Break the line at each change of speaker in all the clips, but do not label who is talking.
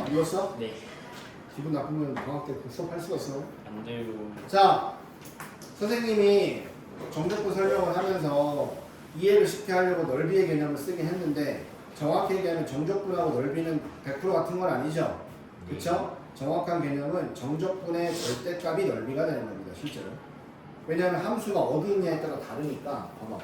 눌렀어?
네.
기분 나쁘면 방학 때 수업할 수가 있어.
안 돼요.
자, 선생님이 정적분 설명을 하면서 이해를 쉽게 하려고 넓이의 개념을 쓰긴 했는데 정확히 얘기하면 정적분하고 넓이는 100% 같은 건 아니죠. 그쵸? 정확한 개념은 정적분의 절대값이 넓이가 되는 겁니다. 실제로. 왜냐하면 함수가 어디 있냐에 따라 다르니까. 봐봐.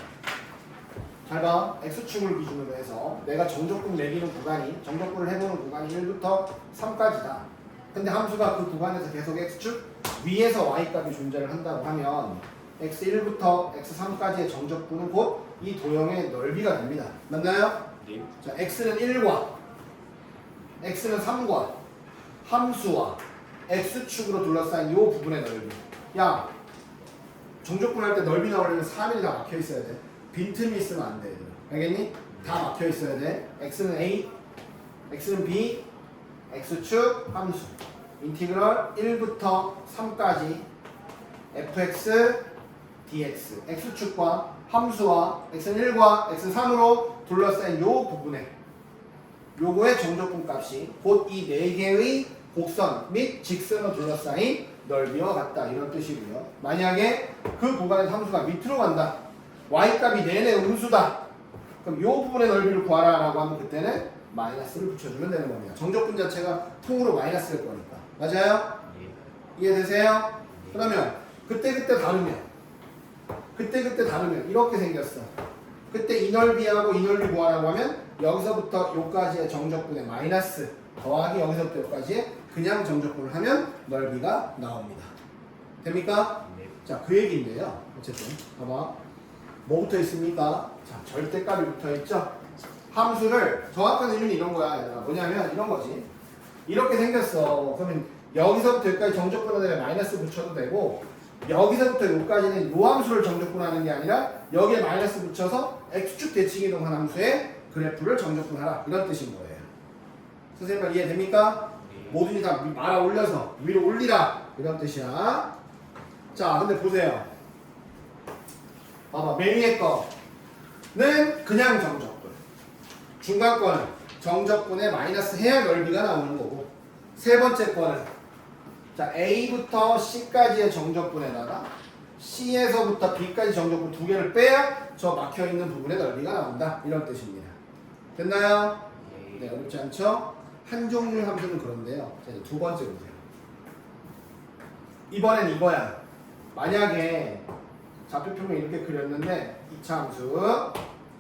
잘 봐. X축을 기준으로 해서 내가 정적분 매기는 구간이 정적분을 해보는 구간이 1부터 3까지다. 근데 함수가 그 구간에서 계속 X축 위에서 Y값이 존재를 한다고 하면 X1부터 X3까지의 정적분은 곧 이 도형의 넓이가 됩니다. 맞나요?
네.
자, X는 1과 X는 3과 함수와 X축으로 둘러싸인 이 부분의 넓이. 야, 정적분 할 때 넓이 나오려면 3일이 다 막혀 있어야 돼. 빈틈이 있으면 안 돼. 얘들아. 알겠니? 다 막혀 있어야 돼. X는 A, X는 B, X축 함수. 인티그럴 1부터 3까지 fx, dx. X축과 함수와 X는 1과 X는 3으로 둘러싸인 요 부분에 요거의 정적분 값이 곧 이 4개의 곡선 및 직선으로 둘러싸인 넓이와 같다. 이런 뜻이고요. 만약에 그 구간의 함수가 밑으로 간다. y값이 내내 음수다. 그럼 이 부분의 넓이를 구하라 라고 하면 그때는 마이너스를 붙여주면 되는 겁니다. 정적분 자체가 통으로 마이너스일 거니까. 맞아요?
네.
이해되세요? 그러면 그때그때 다르면 이렇게 생겼어. 그때 이 넓이하고 이 넓이 구하라고 하면 여기서부터 여기까지의 정적분의 마이너스 더하기 여기서부터 여기까지의 그냥 정적분을 하면 넓이가 나옵니다. 됩니까?
네.
자, 그 얘기인데요. 어쨌든 봐봐. 뭐 붙어 있습니까? 자, 절대값이 붙어 있죠. 함수를 정확한 의미는 이런 거야. 얘들아. 뭐냐면 이런 거지. 이렇게 생겼어. 그러면 여기서부터 여기까지 정적분에 마이너스 붙여도 되고 여기서부터 여기까지는 요 함수를 정적분하는 게 아니라 여기에 마이너스 붙여서 x축 대칭 이동한 함수의 그래프를 정적분하라. 이런 뜻인 거예요. 선생님 말 이해됩니까?
네.
뭐든지 다 말아 올려서 위로 올리라. 이런 뜻이야. 자, 근데 보세요. 봐봐. 맨 위에 거는 그냥 정적분. 중간 거는 정적분에 마이너스 해야 넓이가 나오는 거고 세 번째 거는 자 A부터 C까지의 정적분에다가 C에서부터 B까지 정적분 두 개를 빼야 저 막혀있는 부분의 넓이가 나온다. 이런 뜻입니다. 됐나요? 네, 어렵지 않죠? 한 종류의 함수는 그런데요. 자, 이제 두 번째 보세요. 이번엔 이거야. 만약에 좌표표면 이렇게 그렸는데 2차 함수,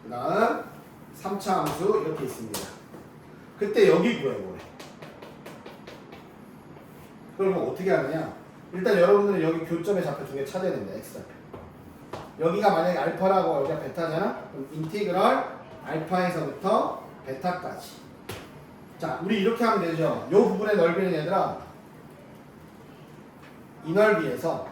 그 다음 3차 함수 이렇게 있습니다. 그때 여기 구해보래. 그러면 어떻게 하느냐? 일단 여러분들은 여기 교점의 좌표 두 개 찾아야 됩니다. X좌표. 여기가 만약에 알파라고 여기가 베타잖아? 그럼 인티그럴 알파에서부터 베타까지. 자, 우리 이렇게 하면 되죠. 요 부분의 넓이는 얘들아 이 넓이에서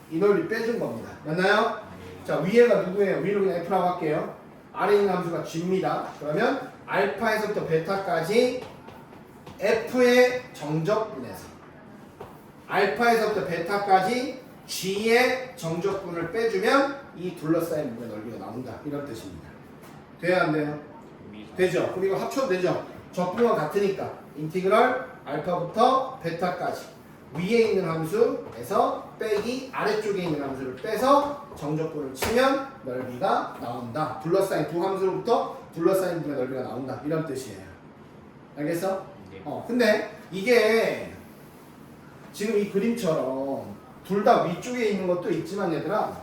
이 넓이 빼준 겁니다. 맞나요? 자, 위에가 누구예요? 위로 그냥 F라고 할게요. 아래에 있는 함수가 G입니다. 그러면 알파에서부터 베타까지 F의 정적분에서 알파에서부터 베타까지 G의 정적분을 빼주면 이 둘러싸인 부분의 넓이가 나온다. 이런 뜻입니다. 돼야 안 돼요? 되죠? 그럼 이거 합쳐도 되죠? 적분과 같으니까 인티그럴 알파부터 베타까지 위에 있는 함수에서 빼기 아래쪽에 있는 함수를 빼서 정적분을 치면 넓이가 나온다. 둘러싸인 두 함수로부터 둘러싸인 부분의 넓이가 나온다. 이런 뜻이에요. 알겠어? 근데 이게 지금 이 그림처럼 둘 다 위쪽에 있는 것도 있지만 얘들아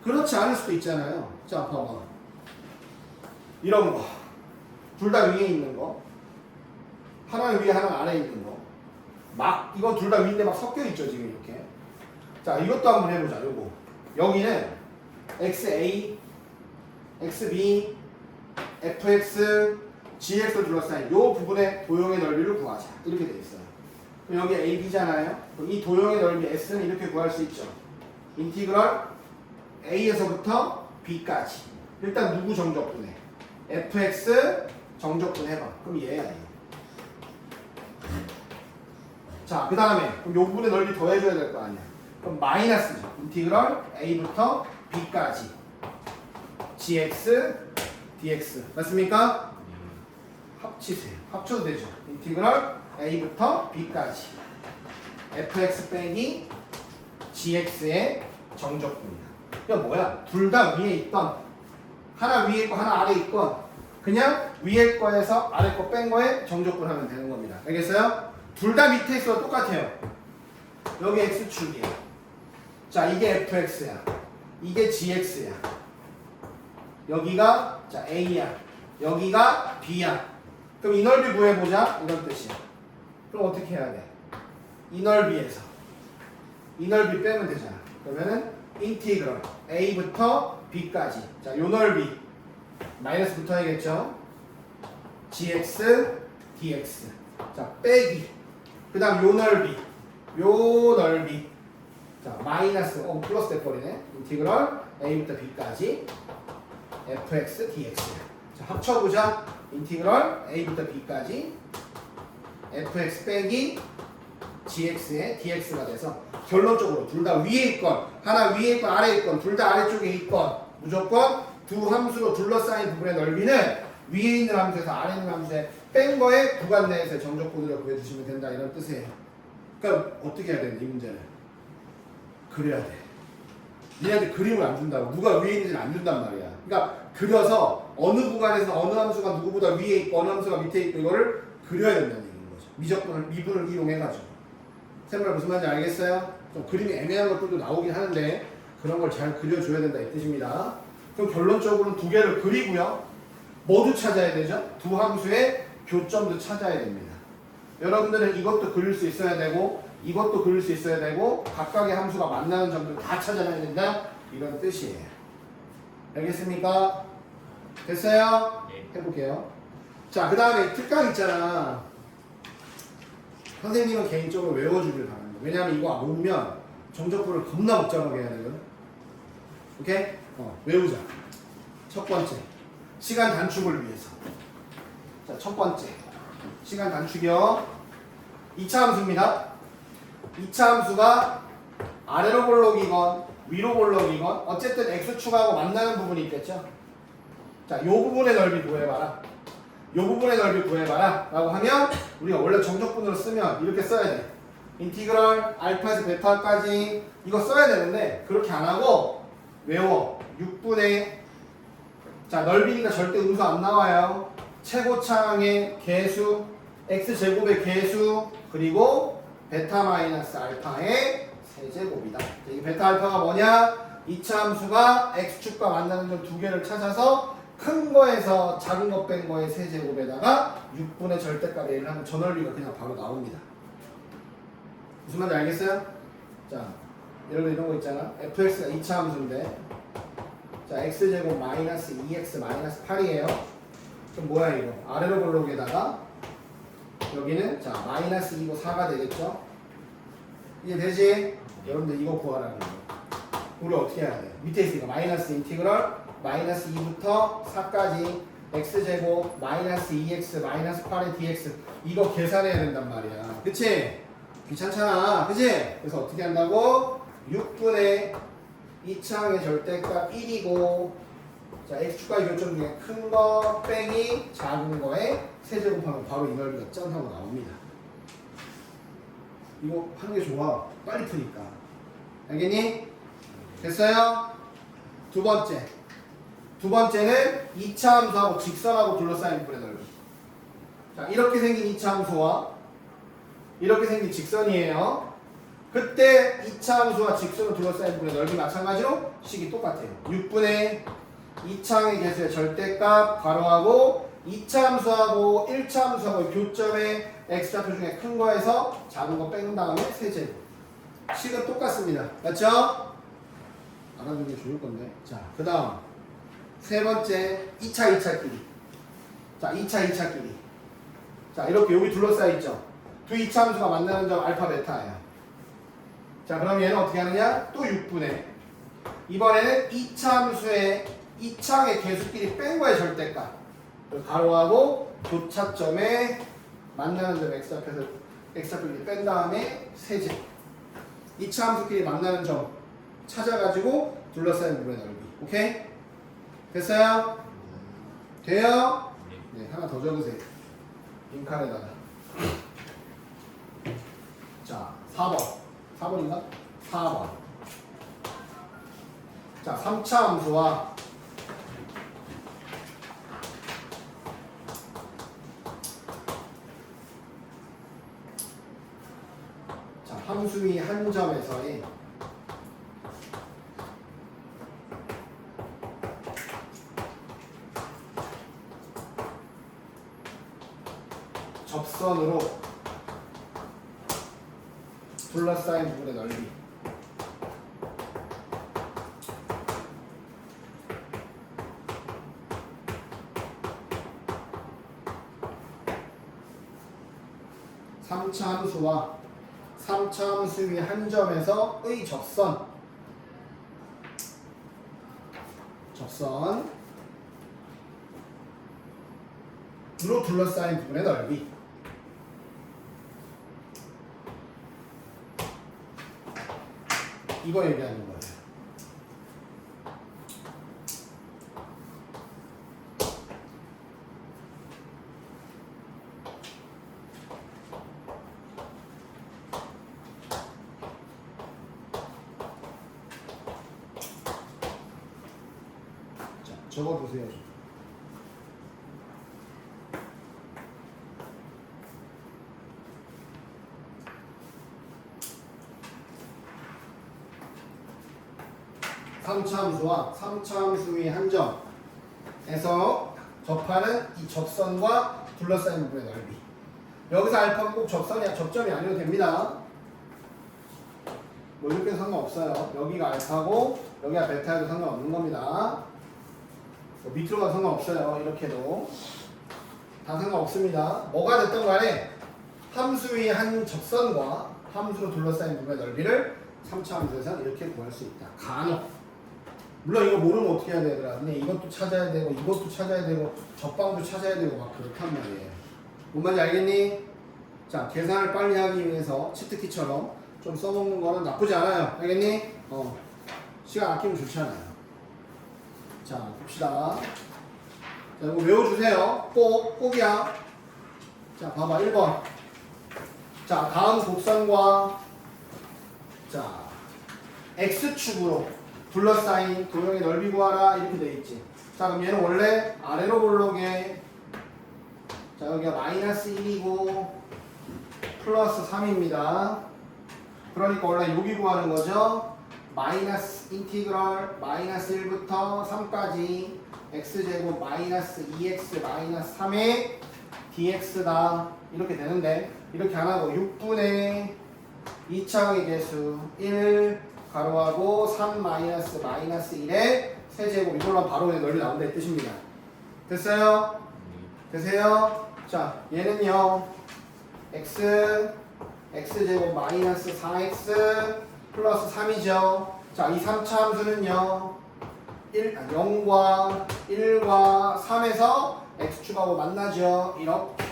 그렇지 않을 수도 있잖아요. 자, 봐봐. 이런 거. 둘 다 위에 있는 거. 하나는 위에 하나는 아래에 있는 거. 막 이거 둘 다 위인데 막 섞여 있죠 지금 이렇게. 자, 이것도 한번 해보자. 요거. 여기는 XA, XB, FX, GX로 둘러싸인 이 부분의 도형의 넓이를 구하자. 이렇게 돼 있어요. 그럼 여기 AB잖아요. 그럼 이 도형의 넓이 S는 이렇게 구할 수 있죠. 인티그럴 A에서부터 B까지. 일단 누구 정적분해? FX 정적분 해봐. 그럼 얘야 얘. 자, 그 다음에 그럼 요 부분의 넓이 더해줘야 될 거 아니야. 그럼 마이너스죠. 인티그럴 A부터 B까지. GX, DX. 맞습니까? 합치세요. 합쳐도 되죠. 인티그럴 a부터 b까지 fx 빼기 gx의 정적분이다. 이거 뭐야? 둘 다 위에 있던, 하나 위에 있고 하나 아래에 있건 그냥 위에 거에서 아래 거 뺀 거에 정적분 하면 되는 겁니다. 알겠어요? 둘 다 밑에 있어도 똑같아요. 여기 x축이에요. 자, 이게 fx야. 이게 gx야. 여기가 자 a야. 여기가 b야. 그럼 이 넓이 구해보자. 이런 뜻이야. 그럼 어떻게 해야 돼? 이 넓이에서 이 넓이 빼면 되잖아. 그러면은 인티그럴 a부터 b까지. 자, 요 넓이 마이너스 붙어야겠죠? gx dx. 자, 빼기. 그 다음 요 넓이. 요 넓이. 자, 마이너스, 플러스 돼버리네. 인티그럴 a부터 b까지 fx dx. 자, 합쳐보자. 인티그럴 a부터 b까지 fx 빼기 gx의 dx가 돼서 결론적으로 둘 다 위에 있건 하나 위에 있건 아래에 있건 둘 다 아래쪽에 있건 무조건 두 함수로 둘러싸인 부분의 넓이는 위에 있는 함수에서 아래 있는 함수에 뺀 거에 구간 내에서의 정적분으로 구해주시면 된다, 이런 뜻이에요. 그러니까 어떻게 해야 되는지 이 문제는 그려야 돼. 얘한테 그림을 안 준다고. 누가 위에 있는지는 안 준단 말이야. 그러니까 그려서 어느 구간에서 어느 함수가 누구보다 위에 있고 어느 함수가 밑에 있고 이거를 그려야 된다는 얘기인 거죠. 미분을 이용해가지고. 쌤말 무슨 말인지 알겠어요? 좀 그림이 애매한 것들도 나오긴 하는데 그런 걸 잘 그려줘야 된다 이 뜻입니다. 그럼 결론적으로는 두 개를 그리고요. 모두 찾아야 되죠? 두 함수의 교점도 찾아야 됩니다. 여러분들은 이것도 그릴 수 있어야 되고 이것도 그릴 수 있어야 되고 각각의 함수가 만나는 점들 다 찾아내야 된다, 이런 뜻이에요. 알겠습니까? 됐어요? 해볼게요. 자, 그 다음에 특강 있잖아. 선생님은 개인적으로 외워주길 바랍니다. 왜냐하면 이거 모르면 정적분을 겁나 복잡하게 해야 되거든. 오케이? 외우자. 첫 번째, 시간 단축을 위해서. 자, 첫 번째, 시간 단축이요. 2차 함수입니다. 2차 함수가 아래로 볼록이건 위로 볼록이건 어쨌든 x축하고 만나는 부분이 있겠죠. 자, 요 부분의 넓이 구해봐라. 요 부분의 넓이 구해봐라 라고 하면 우리가 원래 정적분으로 쓰면 이렇게 써야 돼. 인티그럴 알파에서 베타까지 이거 써야 되는데 그렇게 안 하고 외워. 6분의 자, 넓이니까 절대 음수 안 나와요. 최고차항의 개수 x제곱의 개수 그리고 베타 마이너스 알파의 세제곱이다. 이 베타 알파가 뭐냐? 2차 함수가 x축과 만나는 점 두 개를 찾아서 큰 거에서 작은 거 뺀 거의 세제곱에다가 6분의 절대값 A를 하면 저 넓이가 그냥 바로 나옵니다. 무슨 말인지 알겠어요? 자, 예를 들어 이런 거 있잖아. fx가 2차 함수인데 자, x제곱 마이너스 2x 마이너스 8이에요. 그럼 뭐야 이거? 아래로 볼록에다가 여기는 자 마이너스 2고 4가 되겠죠? 이게 되지? 여러분들 이거 구하라는 거예요. 우리 어떻게 해야 돼? 밑에 있으니까 마이너스 인티그럴 마이너스 2부터 4까지 x제곱 마이너스 2x 마이너스 8의 dx 이거 계산해야 된단 말이야. 그치? 귀찮잖아. 그치? 그래서 어떻게 한다고? 6분의 2차항의 절대값 1이고 자 x축과의 교점 중에 큰 거 빼기 작은 거에 세제곱하면 바로 이 넓이가 짠 하고 나옵니다. 이거 하는 게 좋아. 빨리 푸니까. 알겠니? 됐어요? 두 번째. 두 번째는 2차 함수하고 직선하고 둘러싸인 부분의 넓이. 자, 이렇게 생긴 2차 함수와 이렇게 생긴 직선이에요. 그때 2차 함수와 직선을 둘러싸인 부분의 넓이 마찬가지로 식이 똑같아요. 6분의 2차항의 개수의 절대값 괄호하고 2차 함수하고 1차 함수하고 교점의 x좌표 중에 큰 거에서 작은 거 뺀 다음에 세제곱. 식은 똑같습니다. 맞죠? 알아두는 게 좋을 건데. 자, 그 다음 세 번째 2차 2차끼리. 자, 2차 2차끼리. 자, 이렇게 여기 둘러싸여 있죠. 두 2차 함수가 만나는 점 알파 베타예요. 자, 그럼 얘는 어떻게 하느냐? 또 6분의 이번에는 2차 함수의 2차항의 개수끼리 뺀 거의 절대값 가로하고 교차점에 만나는 점 x좌표를 뺀 다음에 세제 2차 함수끼리 만나는 점 찾아가지고 둘러싸인 부분의 넓이. 오케이? 됐어요? 돼요? 네, 하나 더 적으세요. 빈칸에다가. 자, 4번. 4번인가? 4번. 자, 3차 함수와 자, 함수 위 한 점에서의 접선으로 둘러싸인 부분의 넓이. 삼차 함수와 3차 함수 위 한 점에서의 접선으로 둘러싸인 부분의 넓이. 이거 얘기하는 거예요. 자, 적어보세요. 삼차 함수와 3차 함수 위 한 점에서 접하는 이 접선과 둘러싸인 부분의 넓이. 여기서 알파가 꼭 접점이 아니어도 됩니다. 뭐 이렇게 상관없어요. 여기가 알파고 여기가 베타여도 상관없는 겁니다. 뭐 밑으로 가도 상관없어요. 이렇게도 다 상관없습니다. 뭐가 됐든 간에 함수 위 한 접선과 함수로 둘러싸인 부분의 넓이를 3차 함수에서 이렇게 구할 수 있다. 간혹. 물론 이거 모르면 어떻게 해야 되더라. 근데 이것도 찾아야 되고 이것도 찾아야 되고 적방도 찾아야 되고 막 그렇단 말이에요. 뭔 말인지 알겠니? 자, 계산을 빨리 하기 위해서 치트키처럼 좀 써먹는 거는 나쁘지 않아요. 알겠니? 시간 아끼면 좋잖아요. 자, 봅시다. 자, 이거 외워주세요. 꼭이야. 자, 봐봐. 1번. 자, 다음 곡선과 자, X축으로 둘러싸인 도형의 넓이 구하라 이렇게 돼 있지. 자, 그럼 얘는 원래 아래로 볼록에 자, 여기가 마이너스 1이고 플러스 3입니다. 그러니까 원래 여기 구하는 거죠. 마이너스 인티그럴 마이너스 1부터 3까지 x제곱 마이너스 2x 마이너스 3의 dx다 이렇게 되는데, 이렇게 안 하고 6분의 2차의 개수 1 가로하고 3 마이너스 1의 세제곱, 이걸로 바로 넓이 나온다 이 뜻입니다. 됐어요? 되세요? 자, 얘는요 x제곱 마이너스 4x 플러스 3이죠. 자, 이 3차 함수는요 0과 1과 3에서 x축하고 만나죠. 이렇게.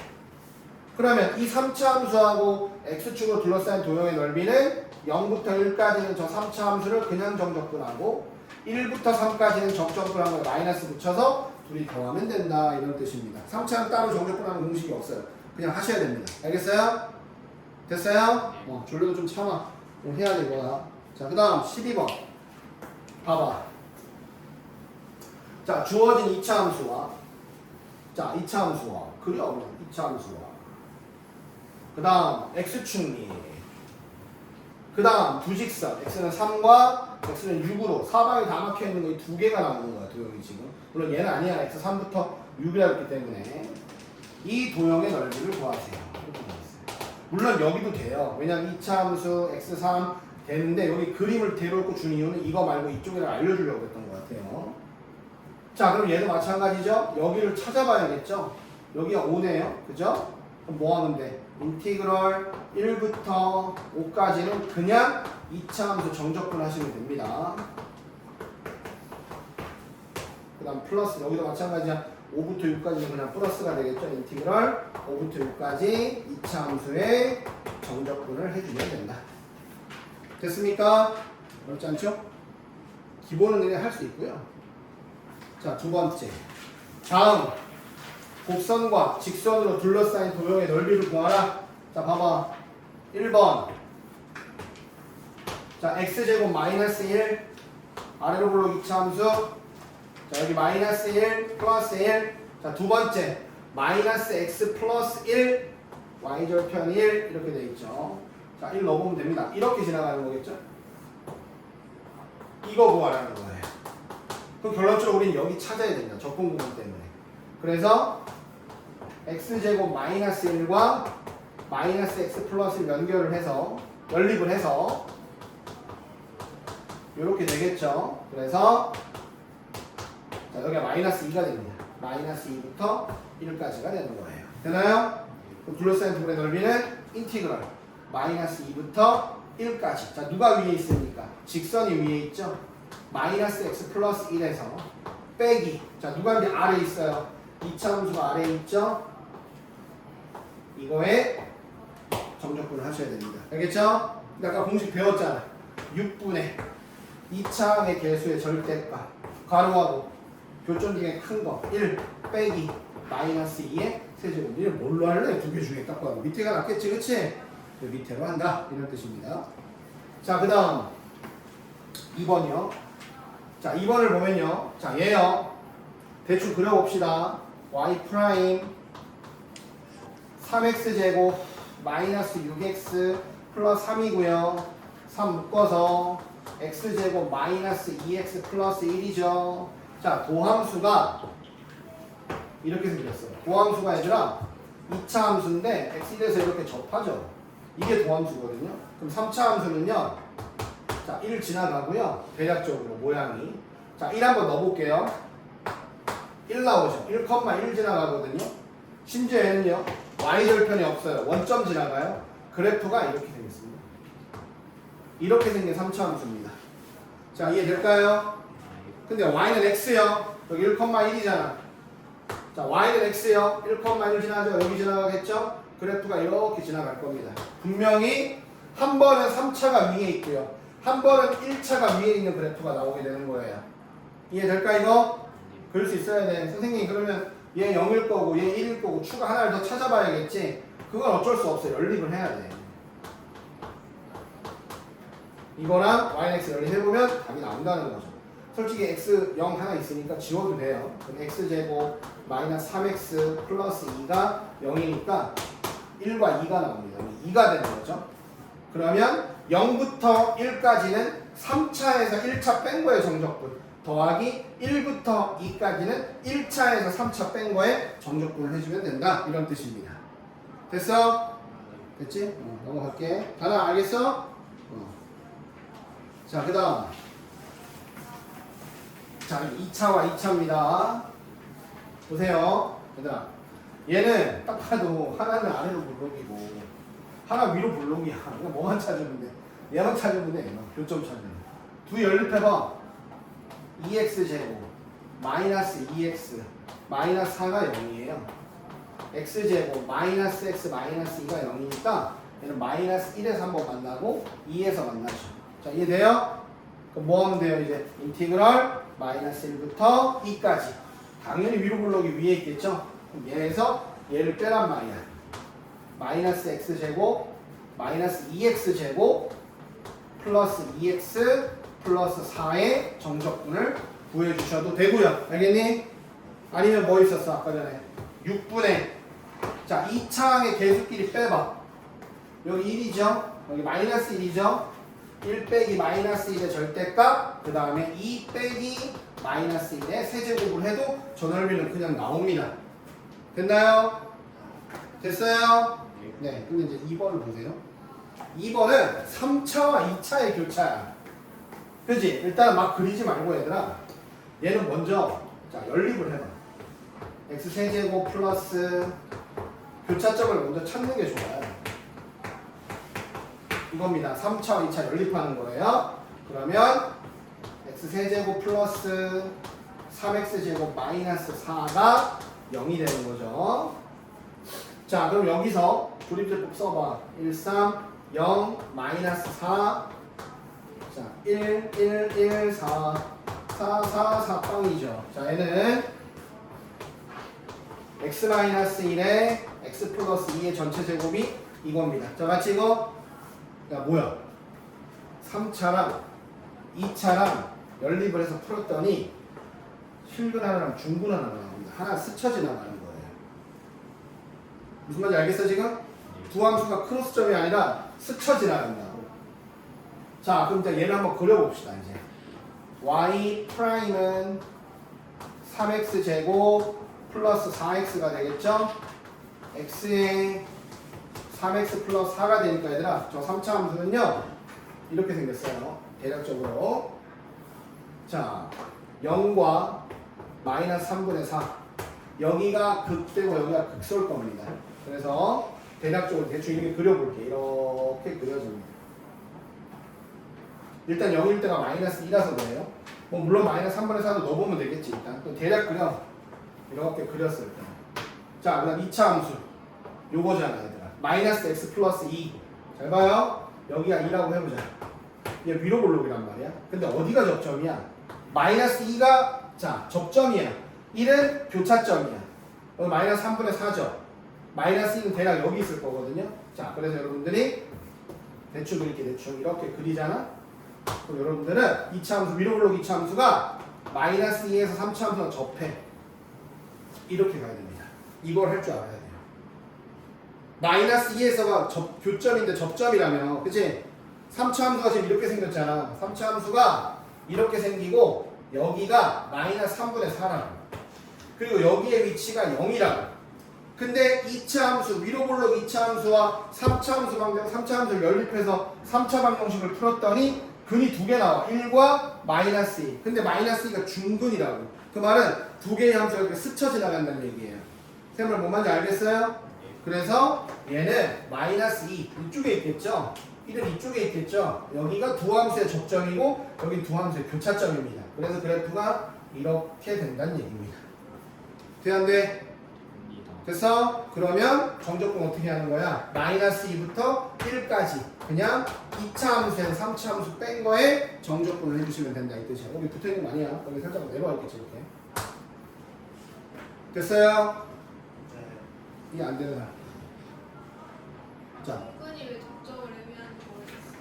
그러면 이 3차 함수하고 x축으로 둘러싸인 도형의 넓이는 0부터 1까지는 저 3차 함수를 그냥 정적분하고 1부터 3까지는 적정분한 거에 마이너스 붙여서 둘이 더하면 된다 이런 뜻입니다. 3차는 따로 정적분하는 공식이 없어요. 그냥 하셔야 됩니다. 알겠어요? 됐어요? 졸려도 좀 참아. 좀 해야 되거나. 자, 그 다음 12번 봐봐. 자, 주어진 2차 함수와 자, 2차 함수와 그려 2차 함수와 그 다음 x축리 그 다음 부직선 x는 3과 x는 6으로 사방이 다 막혀있는 거 이 두 개가 나오는 거야 도형이 지금. 물론 얘는 아니야. x 3부터 6이라고 했기 때문에 이 도형의 넓이를 구하세요. 이렇게 되어있어요. 물론 여기도 돼요. 왜냐면 2차 함수 x3 되는데 여기 그림을 대놓고 준 이유는 이거 말고 이쪽에를 알려주려고 했던 것 같아요. 자, 그럼 얘도 마찬가지죠. 여기를 찾아봐야겠죠. 여기가 5네요. 그죠? 그럼 뭐 하면 돼? 인티그럴 1부터 5까지는 그냥 2차 함수 정적분 하시면 됩니다. 그 다음 플러스, 여기도 마찬가지야. 5부터 6까지는 그냥 플러스가 되겠죠. 인티그럴 5부터 6까지 2차 함수의 정적분을 해주면 된다. 됐습니까? 어렵지 않죠? 기본은 그냥 할 수 있고요. 자, 두 번째. 다음 곡선과 직선으로 둘러싸인 도형의 넓이를 구하라. 자, 봐봐. 1번. 자, x제곱 마이너스 1. 아래로 블록 2차 함수. 자, 여기 마이너스 1 플러스 1. 자, 두 번째. 마이너스 x 플러스 1. y절편 1. 이렇게 돼 있죠. 자, 1 넣어보면 됩니다. 이렇게 지나가는 거겠죠? 이거 구하라는 거예요. 그럼 결론적으로 우리는 여기 찾아야 됩니다. 적분 구문 때문에. 그래서 x제곱 마이너스 1과 마이너스 x 플러스 1 연결을 해서 연립을 해서 이렇게 되겠죠. 그래서 자, 여기가 마이너스 2가 됩니다. 마이너스 2부터 1까지가 되는 거예요. 되나요? 그럼 둘러싸인 부분의 넓이는 인티그럴 마이너스 2부터 1까지. 자, 누가 위에 있습니까? 직선이 위에 있죠. 마이너스 x 플러스 1에서 빼기. 자, 누가 이제 아래에 있어요? 2차 함수가 아래에 있죠. 이거에 정적분을 하셔야 됩니다. 알겠죠? 근데 아까 공식 배웠잖아. 6분의 2차항의 개수의 절대값 괄호하고 교점 중에 큰 거 1 빼기 마이너스 2의 세제곱. 이를 뭘로 할래? 두 개 중에 딱 봐도 밑에가 낫겠지, 그치? 그 밑에로 한다 이런 뜻입니다. 자, 그 다음 2번이요. 자, 2번을 보면요. 자, 얘요. 대충 그려봅시다. y 프라임 3x제곱 마이너스 6x 플러스 3이고요. 3 묶어서 x제곱 마이너스 2x 플러스 1이죠. 자, 도함수가 이렇게 생겼어요. 도함수가 얘들아 2차 함수인데 x1에서 이렇게 접하죠. 이게 도함수거든요. 그럼 3차 함수는요. 자, 1 지나가고요. 대략적으로 모양이. 자, 1 한번 넣어볼게요. 1 나오죠. 1,1 지나가거든요. 심지어 얘는요. y절편이 없어요. 원점 지나가요. 그래프가 이렇게 생겼습니다. 이렇게 생긴 3차 함수입니다. 자, 이해될까요? 근데 y는 x요. 여기 1,1이잖아. 자, y는 x요. 1,1 지나죠. 여기 지나가겠죠? 그래프가 이렇게 지나갈 겁니다. 분명히 한 번은 3차가 위에 있고요. 한 번은 1차가 위에 있는 그래프가 나오게 되는 거예요. 이해될까 이거? 그럴 수 있어야 돼. 선생님 그러면 얘 0일 거고 얘 1일 거고 추가 하나를 더 찾아봐야겠지. 그건 어쩔 수 없어요. 연립을 해야 돼. 이거랑 yx 연립해보면 답이 나온다는 거죠. 솔직히 x 0 하나 있으니까 지워도 돼요. 그럼 x제곱 마이너스 3x 플러스 2가 0이니까 1과 2가 나옵니다. 2가 되는 거죠. 그러면 0부터 1까지는 3차에서 1차 뺀 거의 정적분 더하기 1부터 2까지는 1차에서 3차 뺀 거의 정적분을 해주면 된다. 이런 뜻입니다. 됐어? 됐지? 넘어갈게. 다나 알겠어? 자, 그 다음 자, 2차와 2차입니다. 보세요. 얘들아, 얘는 딱 봐도 하나는 아래로 블록이고 하나 위로 블록이야. 그냥 뭐만 찾으면 돼. 얘만 찾으면 돼. 얘만. 교점 찾으면. 두 연립해봐. 2x제곱 마이너스 2x 마이너스 4가 0이에요. x제곱 마이너스 x 마이너스 2가 0이니까 얘는 마이너스 1에서 한번 만나고 2에서 만나죠. 자, 이해돼요? 그럼 뭐 하면 돼요? 이제 인티그럴 마이너스 1부터 2까지. 당연히 위로 블록이 위에 있겠죠? 그럼 얘에서 얘를 빼란 말이야. 마이너스 x제곱 마이너스 2x제곱 플러스 2x 플러스 4의 정적분을 구해주셔도 되고요. 알겠니? 아니면 뭐 있었어 아까 전에 6분의 자 2차항의 개수끼리 빼봐. 여기 1이죠? 여기 마이너스 1이죠? 1 빼기 마이너스 1의 절대값 그 다음에 2 빼기 마이너스 1의 세제곱을 해도 저 넓이는 그냥 나옵니다. 됐나요? 됐어요? 네. 근데 이제 2번을 보세요. 2번은 3차와 2차의 교차야. 그지? 일단 막 그리지 말고 얘들아. 얘는 먼저 자 연립을 해봐. x 세제곱 플러스 교차점을 먼저 찾는 게 좋아요. 이겁니다. 3차와 2차 연립하는 거예요. 그러면 x 세제곱 플러스 3x제곱 마이너스 4가 0이 되는 거죠. 자, 그럼 여기서 조립제법 써봐. 1, 3, 0, 마이너스 4. 자, 1, 1, 1, 4, 4, 4, 4 빵이죠. 자, 얘는 x-1에 x 플러스 2의 전체 제곱이 이겁니다. 자, 마치 이거 야 뭐야 3차랑 2차랑 연립을 해서 풀었더니 실근 하나랑 중근 하나 나옵니다. 하나 스쳐 지나가는 거예요. 무슨 말인지 알겠어 지금? 두 함수가 크로스점이 아니라 스쳐 지나간다고. 자, 그럼 이제 얘를 한번 그려봅시다. 이제 y 프라임은 3x 제곱 플러스 4x가 되겠죠? x에 3x 플러스 4가 되니까 얘들아 저 3차 함수는요 이렇게 생겼어요. 대략적으로 자 0과 마이너스 3분의 4 여기가 극되고 여기가 극소일 겁니다. 그래서 대략적으로 대충 이렇게 그려볼게요. 이렇게 그려줍니다. 일단 0일 때가 마이너스 2라서 그래요. 뭐 물론 마이너스 3분의 4도 넣어보면 되겠지. 일단 또 대략 그려 이렇게 그렸어요. 일단. 자 그다음 2차 함수 요거잖아 얘들아. 마이너스 x 플러스 2 잘 봐요. 여기가 2라고 해보자. 얘 위로 볼록이란 말이야. 근데 어디가 접점이야? 마이너스 2가 자 접점이야. 1은 교차점이야. 여기 마이너스 3분의 4죠. 마이너스 2는 대략 여기 있을 거거든요. 자 그래서 여러분들이 대충 그릴게. 대충 이렇게 그리잖아. 그럼 여러분들은 2차 함수 위로 볼록 2차 함수가 마이너스 2에서 3차 함수가 접해. 이렇게 가야 됩니다. 이걸 할 줄 알아야 돼요. 마이너스 2에서가 교점인데 접점이라면 그치? 3차 함수가 지금 이렇게 생겼잖아. 3차 함수가 이렇게 생기고 여기가 마이너스 3분의 4라고. 그리고 여기의 위치가 0이라고. 근데 2차 함수 위로 볼록 2차 함수와 3차 함수 방정 3차 함수를 연립해서 3차 방정식을 풀었더니 근이 두 개 나와. 1과 마이너스 2. 근데 마이너스 2가 중근이라고. 그 말은 두 개의 함수가 이렇게 스쳐 지나간다는 얘기예요. 쌤을 뭔 말인지 알겠어요? 그래서 얘는 마이너스 2 이쪽에 있겠죠? 1은 이쪽에 있겠죠? 여기가 두 함수의 접점이고 여기 두 함수의 교차점입니다. 그래서 그래프가 이렇게 된다는 얘기입니다. 돼 안 돼? 그래서 그러면 정적분 어떻게 하는 거야? 마이너스 2부터 1까지 그냥 2차 함수에서 3차 함수 뺀 거에 정적분을 해주시면 된다 이 뜻이야. 여기 붙어있는 거 아니야. 여기 살짝 내려와 있겠지 이렇게. 됐어요? 이게 안 되는 사람. 자.
근이 왜 접점을 의미하는지 모르겠어.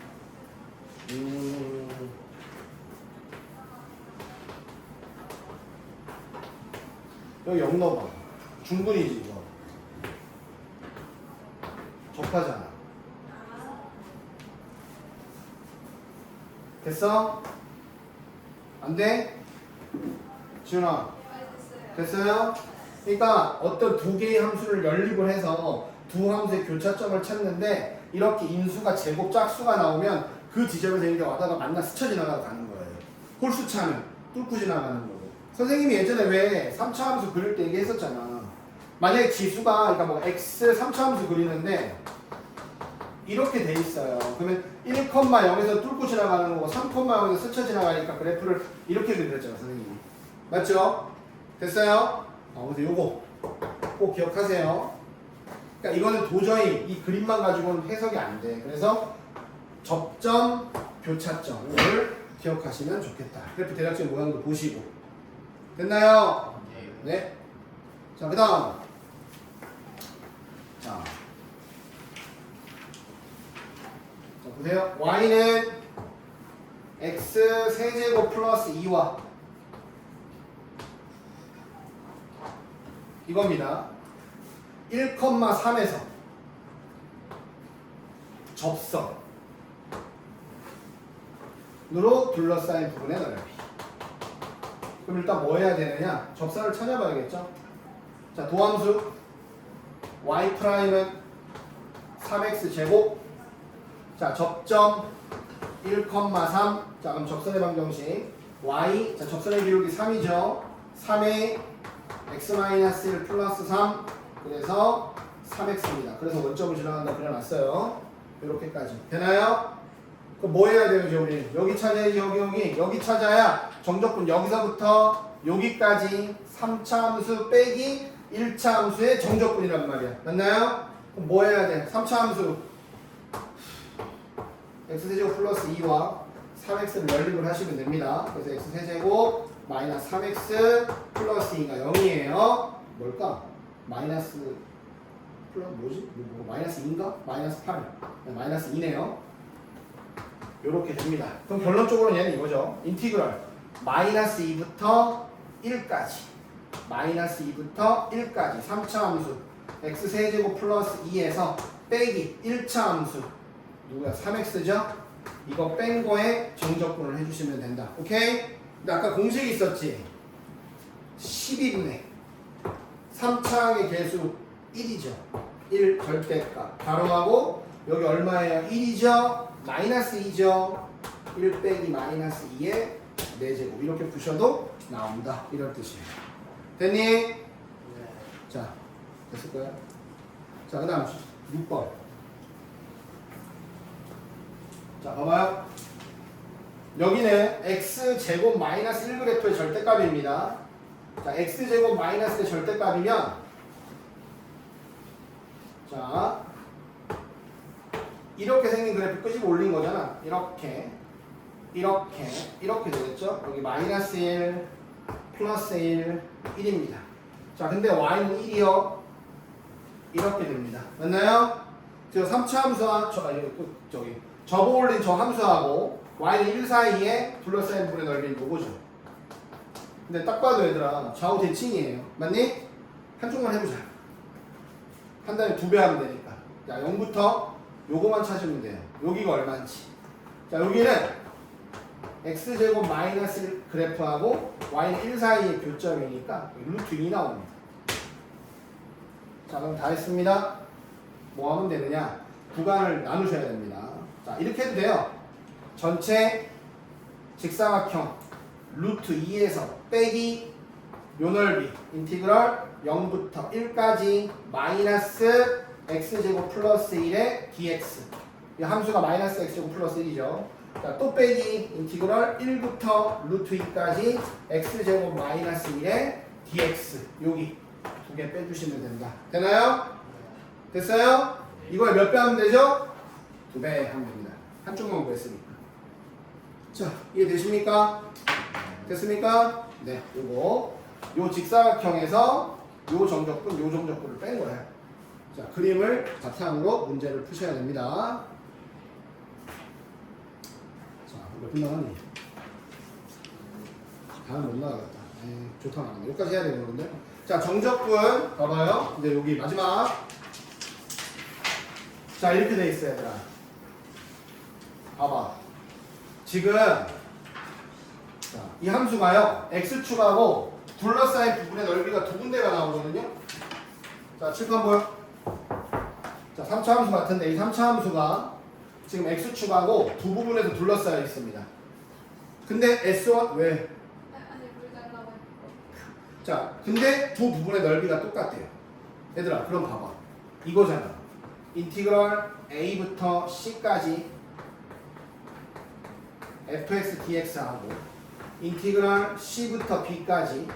여기 0 넣어봐. 중근이지 이거. 접하잖아. 됐어? 안 돼? 지훈아. 됐어요? 그러니까 어떤 두 개의 함수를 연립을 해서 두 함수의 교차점을 찾는데 이렇게 인수가 제곱 짝수가 나오면 그 지점에서 이렇게 와다가 만나 스쳐 지나가고 가는 거예요. 홀수차는 뚫고 지나가는 거고. 선생님이 예전에 왜 3차 함수 그릴 때 얘기했었잖아. 만약에 지수가 그러니까 뭐 x 3차 함수 그리는데 이렇게 돼 있어요. 그러면 1,0에서 뚫고 지나가는 거고 3,0에서 스쳐 지나가니까 그래프를 이렇게 그렸잖아 선생님이. 맞죠? 됐어요? 그래서 요거 꼭 기억하세요. 그러니까 이거는 도저히 이 그림만 가지고는 해석이 안 돼. 그래서 접점, 교차점을 기억하시면 좋겠다. 그래프 대략적인 모양도 보시고. 됐나요? 네. 자, 그 다음. 자, 보세요. y는 x 세제곱 플러스 2와 이겁니다. 1,3에서 접선으로 둘러싸인 부분의 넓이. 그럼 일단 뭐 해야 되느냐? 접선을 찾아봐야겠죠? 자, 도함수 y 프라임은 3x 제곱. 자, 접점 1,3. 자, 그럼 접선의 방정식 y. 자, 접선의 기울기 3이죠. 3에 x-1 플러스 3. 그래서 3x입니다. 그래서 원점을 지나간다 그려놨어요. 이렇게까지. 되나요? 그럼 뭐 해야 돼요, 이제 우리? 여기 찾아야지, 여기 찾아야 정적분 여기서부터 여기까지 3차 함수 빼기 1차 함수의 정적분이란 말이야. 맞나요? 그럼 뭐 해야 돼? 3차 함수 x세제곱 플러스 2와 3x를 연립을 하시면 됩니다. 그래서 x세제곱 마이너스 3x 플러스 2가 0이에요. 뭘까? 마이너스 플러스 뭐지? 마이너스 2인가? 마이너스 8. 네, 마이너스 2네요. 요렇게 됩니다. 그럼 결론적으로는 얘는 이거죠. 인티그럴 마이너스 2부터 1까지 마이너스 2부터 1까지 3차 함수 x 세제곱 플러스 2에서 빼기 1차 함수 누구야? 3x죠? 이거 뺀 거에 정적분을 해주시면 된다. 오케이? 근데 아까 공식이 있었지? 12분의 3차항의 개수 1이죠. 1 절대값 바로하고 여기 얼마예요? 1이죠? 마이너스 2죠? 1 빼기 마이너스 2의 4제곱 이렇게 푸셔도 나온다. 이런 뜻이에요. 됐니?
네.
자, 됐을 거야. 자, 그 다음 6번. 자, 봐봐요. 여기는 x제곱 마이너스 1그래프의 절대값입니다. 자, x제곱 마이너스의 절대값이면 자, 이렇게 생긴 그래프 끄집어 올린 거잖아. 이렇게 되겠죠? 여기 마이너스 1, 플러스 1, 1입니다. 자, 근데 y는 1이요. 이렇게 됩니다. 맞나요? 저 3차 함수와 접어 올린 저 함수하고 y는 1 사이에 둘러싸인 부분의 넓이는 요거죠. 근데 딱 봐도 얘들아 좌우 대칭이에요. 맞니? 한쪽만 해보자. 한 다음에 2배 하면 되니까. 자, 0부터 요거만 찾으면 돼요. 여기가 얼마인지. 자, 여기는 x제곱 마이너스 1 그래프하고 y는 1 사이의 교점이니까 루트 2 나옵니다. 자, 그럼 다 했습니다. 뭐 하면 되느냐? 구간을 나누셔야 됩니다. 자, 이렇게 해도 돼요. 전체 직사각형 루트 2에서 빼기 요 넓이 인티그럴 0부터 1까지 마이너스 x제곱 플러스 1의 dx 이 함수가 마이너스 x제곱 플러스 1이죠. 자, 또 빼기 인티그럴 1부터 루트 2까지 x제곱 마이너스 1의 dx 여기 두 개 빼주시면 된다. 되나요? 됐어요? 이걸 몇 배 하면 되죠? 2배 하면 됩니다. 한쪽만 구했으니까. 자, 이해되십니까? 됐습니까? 네, 요거 요 직사각형에서 요 정적분을 뺀 거예요. 자, 그림을 바탕으로 문제를 푸셔야 됩니다. 자, 몇 분 나가니? 다음 못 나가겠다. 좋다 나가네. 여기까지 해야 되는 건데. 자, 정적분 봐봐요. 이제 여기 마지막. 자, 이렇게 돼 있어요, 얘들아. 봐봐. 지금 자, 이 함수가요. x축하고 둘러싸인 부분의 넓이가 두 군데가 나오거든요. 자, 칠판 보여? 자, 3차 함수 같은데 이 3차 함수가 지금 x축하고 두 부분에서 둘러싸여 있습니다. 근데 S1 왜?
아니 물 달라고 했는데.
자, 근데 두 부분의 넓이가 똑같아요. 얘들아, 그럼 봐봐. 이거잖아. 인티그럴 a부터 c까지 fx dx하고 인티그럴 c부터 b까지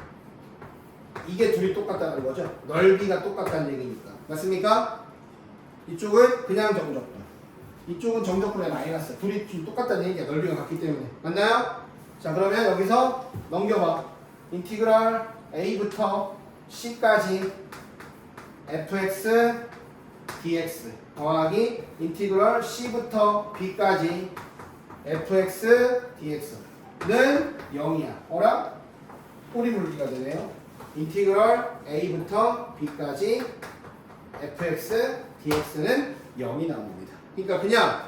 이게 둘이 똑같다는 거죠. 넓이가 똑같다는 얘기니까. 맞습니까? 이쪽은 그냥 정적분, 이쪽은 정적분의 마이너스. 둘이 똑같다는 얘기야. 넓이가 같기 때문에. 맞나요? 자, 그러면 여기서 넘겨봐. 인티그럴 a부터 c까지 fx dx 더하기 인티그럴 c부터 b까지 fx dx는 0이야. 어라? 꼬리 물기가 되네요. 인티그럴 a부터 b까지 fx dx는 0이 나옵니다. 그러니까 그냥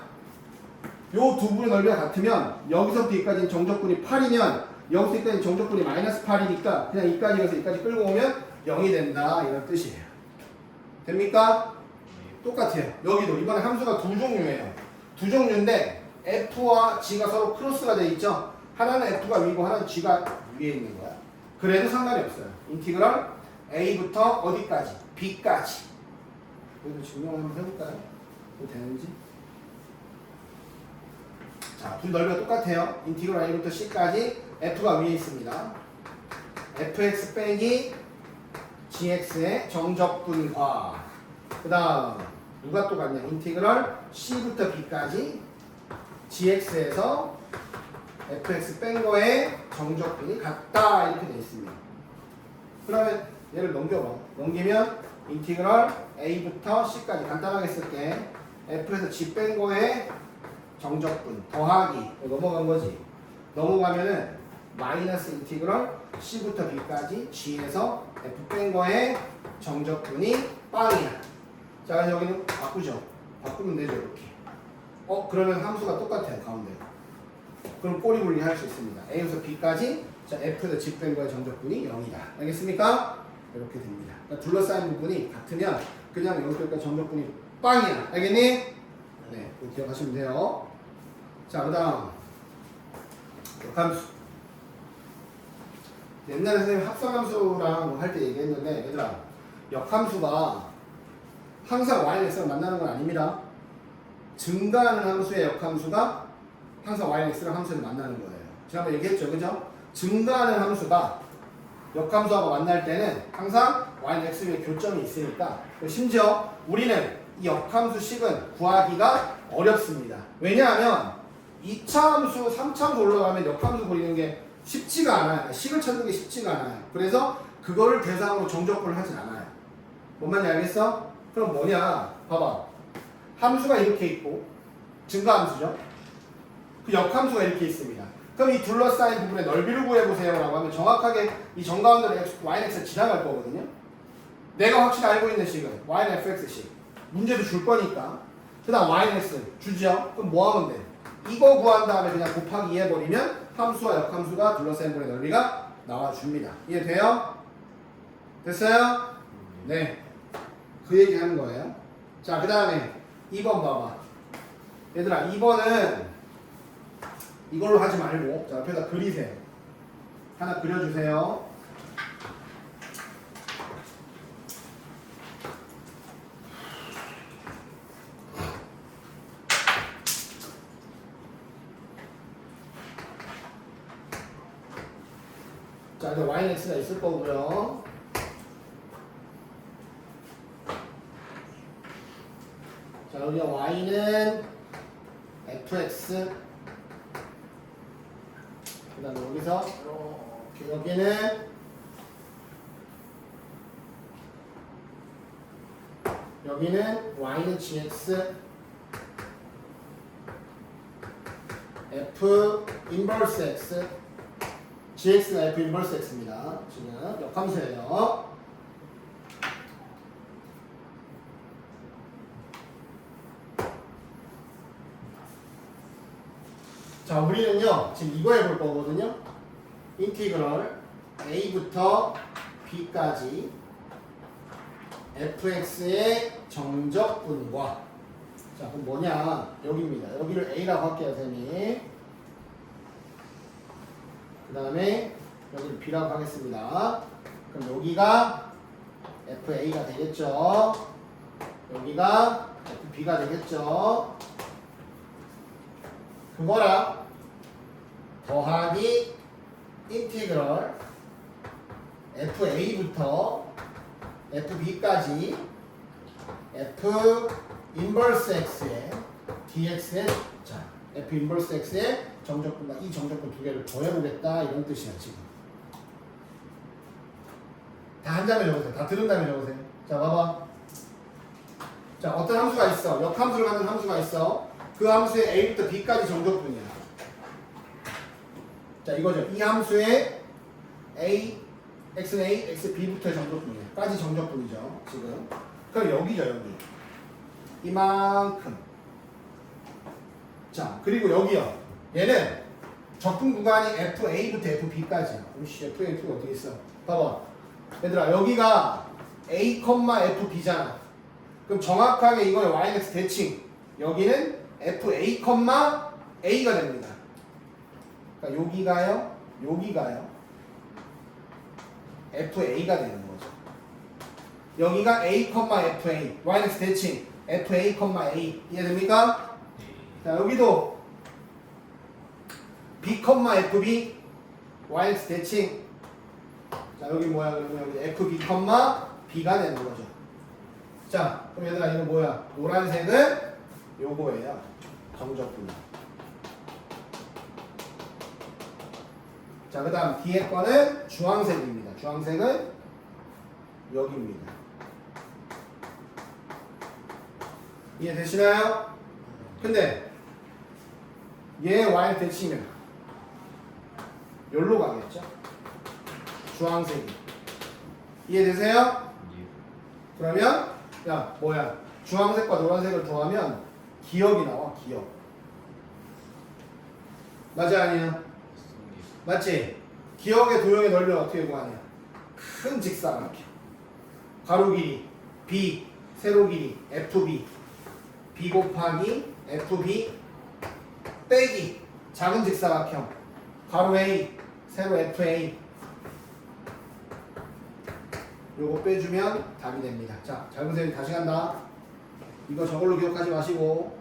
요 두 분의 넓이가 같으면 여기서부터 여기까지는 정적분이 8이면 여기서 여기까지 정적분이 마이너스 8이니까 그냥 이까지 가서 여기까지 끌고 오면 0이 된다. 이런 뜻이에요. 됩니까? 똑같아요. 여기도 이번에 함수가 두 종류예요. 두 종류인데 f와 g가 서로 크로스가 돼 있죠. 하나는 f가 위고 하나는 g가 위에 있는 거야. 그래도 상관이 없어요. 인티그럴 a부터 어디까지? b까지. 여기서 증명을 한번 해볼까요? 뭐 되는지? 자, 둘 넓이가 똑같아요. 인티그럴 a부터 c까지 f가 위에 있습니다. fx 빼기 gx의 정적분과 그 다음 누가 똑같냐? 인티그럴 c부터 b까지 gx에서 fx 뺀 거에 정적분이 같다. 이렇게 되어 있습니다. 그러면 얘를 넘겨봐. 넘기면 인티그럴 a부터 c까지 간단하게 쓸게. f에서 g 뺀 거에 정적분 더하기 넘어간 거지. 넘어가면은 마이너스 인티그럴 c부터 b까지 g에서 f 뺀 거에 정적분이 빵이야. 자, 그래서 여기는 바꾸죠. 바꾸면 되죠, 이렇게. 그러면 함수가 똑같아요, 가운데. 그럼 꼬리 분리할 수 있습니다. a에서 b까지, 자, f에서 g 뺀 거의 정적분이 0이다. 알겠습니까? 이렇게 됩니다. 그러니까 둘러싸인 부분이 같으면 그냥 여기까지 정적분이 빵이야. 알겠니? 네, 그거 기억하시면 돼요. 자, 그 다음 역함수. 옛날에 선생님 합성함수랑 할 때 얘기했는데, 얘들아, 역함수가 항상 y는 x랑 만나는 건 아닙니다. 증가하는 함수의 역함수가 항상 y는 x랑 함수를 만나는 거예요. 지난번에 얘기했죠, 그죠? 증가하는 함수가 역함수하고 만날 때는 항상 y는 x 위에 교점이 있으니까, 심지어 우리는 이 역함수식은 구하기가 어렵습니다. 왜냐하면 2차 함수, 3차 함수 올라가면 역함수 그리는 게 쉽지가 않아요. 식을 찾는 게 쉽지가 않아요. 그래서 그거를 대상으로 정적분을 하진 않아요. 뭔 말인지 알겠어? 그럼 뭐냐? 봐봐. 함수가 이렇게 있고 증가함수죠. 그 역함수가 이렇게 있습니다. 그럼 이 둘러싸인 부분의 넓이를 구해보세요 라고 하면 정확하게 이 정가운데로 y는 x가 지나갈 거거든요. 내가 확실히 알고 있는 식은 y는 fx식. 문제도 줄 거니까. 그 다음 y는 x 주죠. 그럼 뭐 하면 돼? 이거 구한 다음에 그냥 곱하기 2 해버리면 함수와 역함수가 둘러싸인 부분의 넓이가 나와줍니다. 이해돼요? 됐어요? 네. 그 얘기 하는 거예요. 자, 그 다음에 2번 봐봐. 얘들아, 2번은 이걸로 하지 말고, 자, 옆에다 그리세요. 하나 그려주세요. 자, 이제 y는 x가 있을 거고요. 자, 여기 y는 fx. 그 다음에 여기서 이렇게 여기는 y는 gx, f 인버스 x, gx가 f 인버스 x입니다. 지금 역함수예요. 자, 우리는요 지금 이거 해볼 거거든요. 인티그럴 a부터 b까지 fx의 정적분과, 자, 그럼 뭐냐, 여기입니다. 여기를 a라고 할게요, 쌤이. 그 다음에 여기를 b라고 하겠습니다. 그럼 여기가 fa가 되겠죠. 여기가 fb가 되겠죠. 그거랑 더하기 인티그럴 fa부터 fb까지 f 인버스 x의 dx의, 자, f 인버스 x의 정적분과 이 정적분 두 개를 더해보겠다, 이런 뜻이야 지금. 다 한 다음에 적으세요. 다 들은 다음에 적으세요. 자, 봐봐. 자, 어떤 함수가 있어. 역함수를 갖는 함수가 있어. 그 함수의 a부터 b까지 정적분이야. 자, 이거죠. 이 함수의 a, x는 a, x, b부터의 정적분이야. 까지 정적분이죠, 지금. 그럼 여기죠, 여기. 이만큼. 자, 그리고 여기요. 얘는 적분 구간이 fa부터 fb까지야. 오씨, fb가 어떻게 있어? 봐봐. 얘들아, 여기가 a, fb잖아. 그럼 정확하게 이거의 y는 x 대칭. 여기는 fa, a가 됩니다. 그러니까 여기가요, 여기가요, fa가 되는 거죠. 여기가 a, fa, y는 x 대칭, fa, a. 이해됩니까? 자, 여기도 b, fb, y는 x 대칭. 자, 여기 뭐야? 그러면 여기 fb, b가 되는 거죠. 자, 그럼 얘들아, 이거 뭐야? 노란색은 요거예요. 정적분. 자, 그 다음 뒤에 거는 주황색입니다. 주황색은 여기입니다. 이해되시나요? 근데 얘 y 대치면 여기로 가겠죠? 주황색이. 이해되세요? 그러면 야 뭐야 주황색과 노란색을 더하면 기억이 나와. 기억. 맞아 아니야? 맞지? 기억의 도형의 넓이를 어떻게 구하냐? 큰 직사각형 가로 길이 b 세로 길이 fb b 곱하기 fb 빼기 작은 직사각형 가로 a 세로 fa 요거 빼주면 답이 됩니다. 자, 잘 보세요. 다시 간다. 이거 저걸로 기억하지 마시고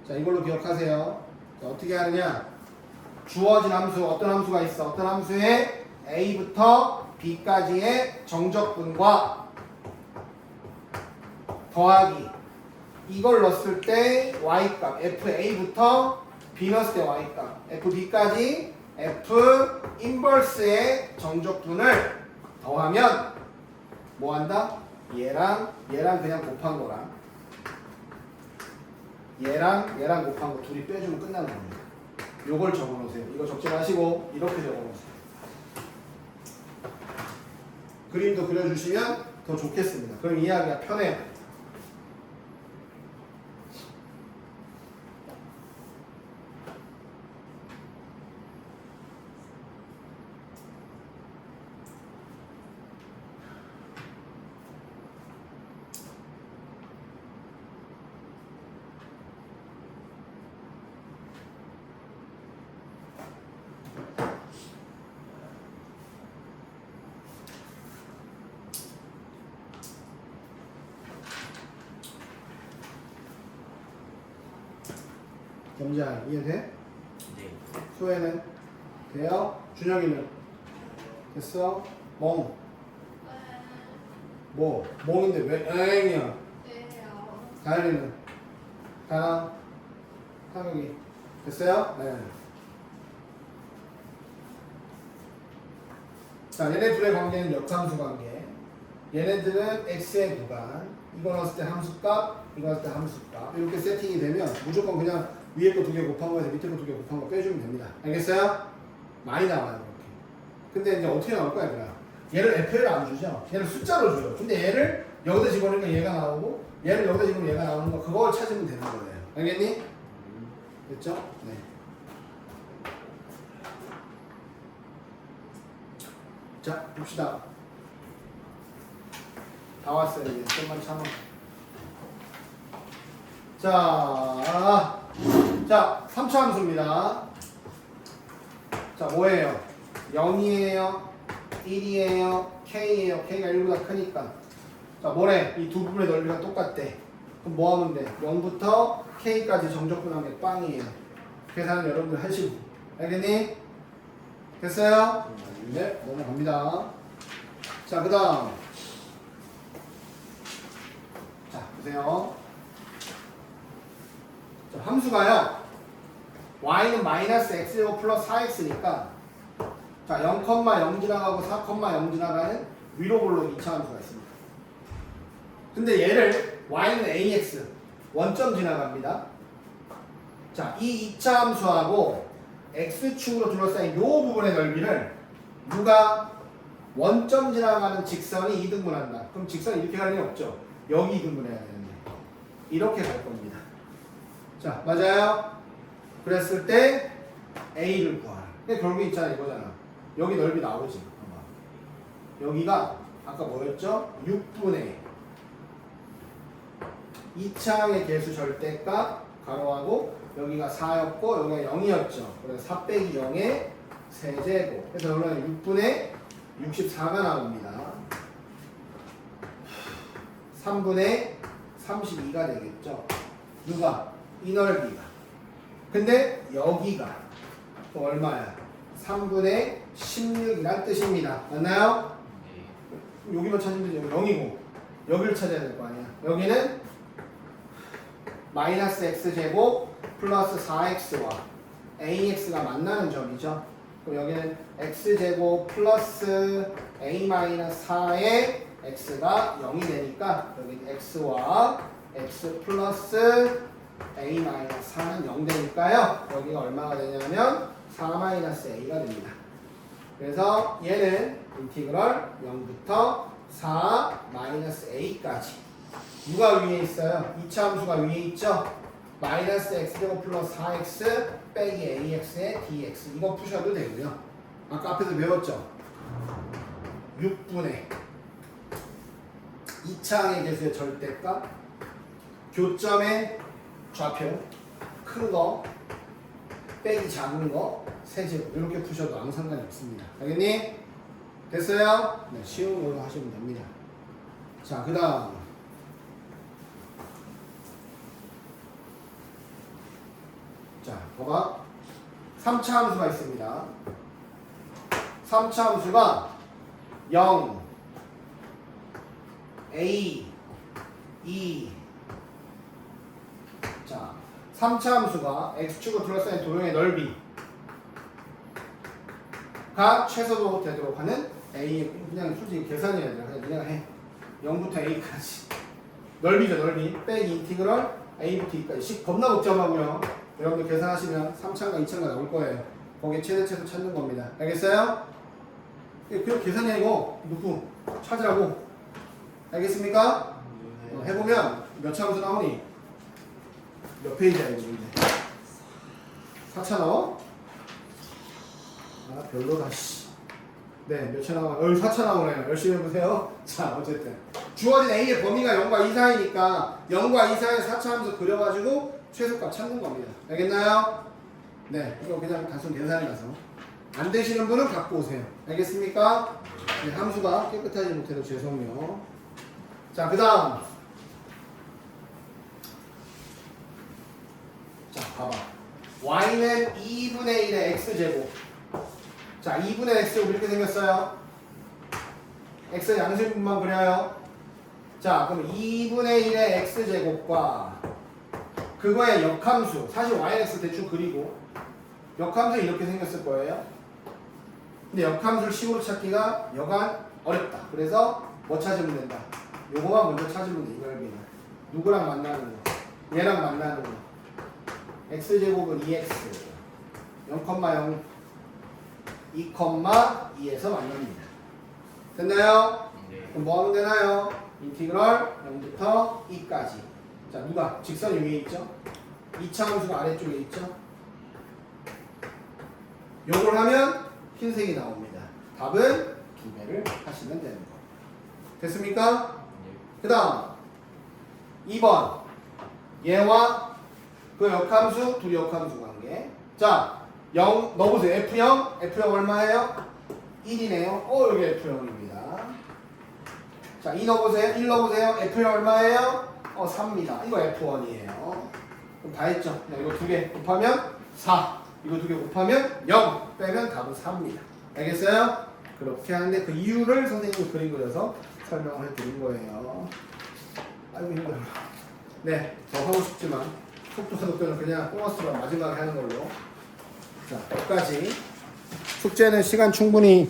자 이걸로 기억하세요. 자, 어떻게 하느냐 주어진 함수 어떤 함수가 있어 어떤 함수에 a부터 b까지의 정적분과 더하기 이걸 넣었을 때 y값 fa부터 b 넣었을 때 y값 fb까지 f 인버스의 정적분을 더하면 뭐 한다? 얘랑 그냥 곱한 거랑 얘랑 곱한 거 둘이 빼주면 끝나는 겁니다. 요걸 적어놓으세요. 이거 적지 마시고 이렇게 적어놓으세요. 그림도 그려주시면 더 좋겠습니다. 그럼 이해하기가 편해요. 겸장 이해돼?
네.
소혜는? 돼요? 준혁이는? 됐어? 멍. 뭐? 멍인데 왜 앵이야?
네요.
가연이는? 가나? 하경이 됐어요? 네. 자, 얘네 둘의 관계는 역함수 관계. 얘네들은 x의 구간. 이거 넣었을 때 함수값, 이거 넣었을 때 함수값. 이렇게 세팅이 되면 무조건 그냥 위에 거 두 개 곱한 거에서 밑에 거 두 개 곱한 거 빼주면 됩니다. 알겠어요? 많이 나와요, 이렇게. 근데 이제 어떻게 나올 거야, 얘들아? 얘를 FL을 안 주죠? 얘를 숫자로 줘요. 근데 얘를 여기다 집어넣으니까 얘가 나오고, 얘를 여기다 집어넣으면 얘가 나오는 거, 그걸 찾으면 되는 거예요. 알겠니? 됐죠? 네. 자, 봅시다. 다 왔어요, 이제. 좀만 참아. 자, 3차 함수입니다. 자, 뭐예요? 0이에요? 1이에요? K예요? K가 1보다 크니까. 자, 뭐래? 이 두 부분의 넓이가 똑같대. 그럼 뭐 하면 돼? 0부터 K까지 정적분한 게 빵이에요. 계산은 여러분들 하시고. 알겠니? 됐어요? 네, 넘어갑니다. 자, 그 다음. 자, 보세요. 자, 함수가요. y는 마이너스 x제곱 플러스 4x니까 자, 0,0 지나가고 4,0 지나가는 위로 볼록 2차 함수가 있습니다. 근데 얘를 y는 ax 원점 지나갑니다. 자, 이 2차 함수하고 x축으로 둘러싸인 요 부분의 넓이를 누가 원점 지나가는 직선이 2등분한다. 그럼 직선이 이렇게 갈 일이 없죠. 여기 2등분해야 되는데 이렇게 갈 겁니다. 자, 맞아요? 그랬을 때 a를 구하라. 근데 결국 있잖아, 이거잖아. 여기 넓이 나오지. 봐봐. 여기가 아까 뭐였죠? 6분의 2차항의 개수 절대값 가로하고 여기가 4였고 여기가 0이었죠. 그래서 4 빼기 0의 세제곱. 그래서 여기는 6분의 64가 나옵니다. 3분의 32가 되겠죠. 누가? 이 넓이가. 근데 여기가 또 얼마야? 3분의 16이란 뜻입니다. 맞나요?
네.
여기만 찾으면 되죠. 0이고 여기를 찾아야 될 거 아니야. 여기는 마이너스 x제곱 플러스 4x와 ax가 만나는 점이죠. 그럼 여기는 x제곱 플러스 a 마이너스 4의 x가 0이 되니까 여기 x와 x 플러스 a 마이너스 4는 0 되니까요. 여기가 얼마가 되냐면 4 마이너스 a가 됩니다. 그래서 얘는 인티그럴 0부터 4 마이너스 a까지. 누가 위에 있어요? 2차 함수가 위에 있죠? 마이너스 x제곱 플러스 4x 빼기 ax의 dx. 이거 푸셔도 되고요. 아까 앞에서 배웠죠? 6분의 2차항의 개수의 절대값, 교점의 좌표, 큰 거 빼기 작은 거 세제곱. 이렇게 푸셔도 아무 상관이 없습니다. 알겠니? 됐어요? 네, 쉬운 걸로 하시면 됩니다. 자, 그 다음 자, 봐봐. 3차 함수가 있습니다. 3차 함수가 0, A, 2. 자, 3차 함수가 x축을 둘러싸인 도형의 넓이가 최소도 되도록 하는 A, 그냥 솔직히 계산해야 돼. 그냥 그냥 해. 0부터 A까지. 넓이죠, 넓이. 빼기 인티그럴 A부터 E까지. 겁나 복잡하고요. 여러분들 계산하시면 3차인가 2차인가 나올 거예요. 거기에 최대치에서 찾는 겁니다. 알겠어요? 그냥 계산이 아니고 누구 찾으라고. 알겠습니까? 해보면 몇 차 함수 나오니? 몇 페이지야 이거 이제? 4차 나와? 아 별로다 씨. 네, 몇 차 나와? 4차 나오네요. 열심히 해보세요. 자, 어쨌든 주어진 A의 범위가 0과 2 사이니까 0과 2 사이에 4차 함수 그려가지고 최소값 찾는 겁니다. 알겠나요? 네, 이거 그냥 단순 계산이라서 안 되시는 분은 갖고 오세요. 알겠습니까? 네, 함수가 깨끗하지 못해도 죄송해요. 자, 그 다음 자, 봐봐. y는 2분의 1의 x제곱. 자, 2분의 x제곱 이렇게 생겼어요. x 양수분만 그려요. 자, 그럼 2분의 1의 x제곱과 그거의 역함수, 사실 yx 대충 그리고 역함수 이렇게 생겼을 거예요. 근데 역함수를 식으로 찾기가 여간 어렵다. 그래서 뭐 찾으면 된다? 요거만 먼저 찾으면 돼. 이 넓이는 누구랑 만나는 거? 얘랑 만나는 거. x제곱은 2x 0,0 2,2에서 만납니다. 됐나요?
네.
그럼 뭐 하면 되나요? 인티그럴 0부터 2까지. 자, 누가? 직선이 위에 있죠? 2차 함수가 아래쪽에 있죠? 요걸 하면 흰색이 나옵니다. 답은 2배를 하시면 되는 거. 됐습니까? 그 다음 2번 얘와 그 역함수, 둘이 역함수 관계. 자, 0 넣어보세요. F0, F0 얼마예요? 1이네요. 여기 F0입니다. 자, 2 넣어보세요. 1 넣어보세요. F0 얼마예요? 3입니다. 이거 F1이에요. 그럼 다 했죠? 이거 두 개 곱하면 4. 이거 두 개 곱하면 0. 빼면 답은 4입니다. 알겠어요? 그렇게 하는데 그 이유를 선생님이 그림 그려서 설명을 해드린 거예요. 아이고 힘들어. 네, 더 하고 싶지만 속도는 그냥 보너스로 마지막에 하는 걸로. 자, 여기까지. 숙제는 시간 충분히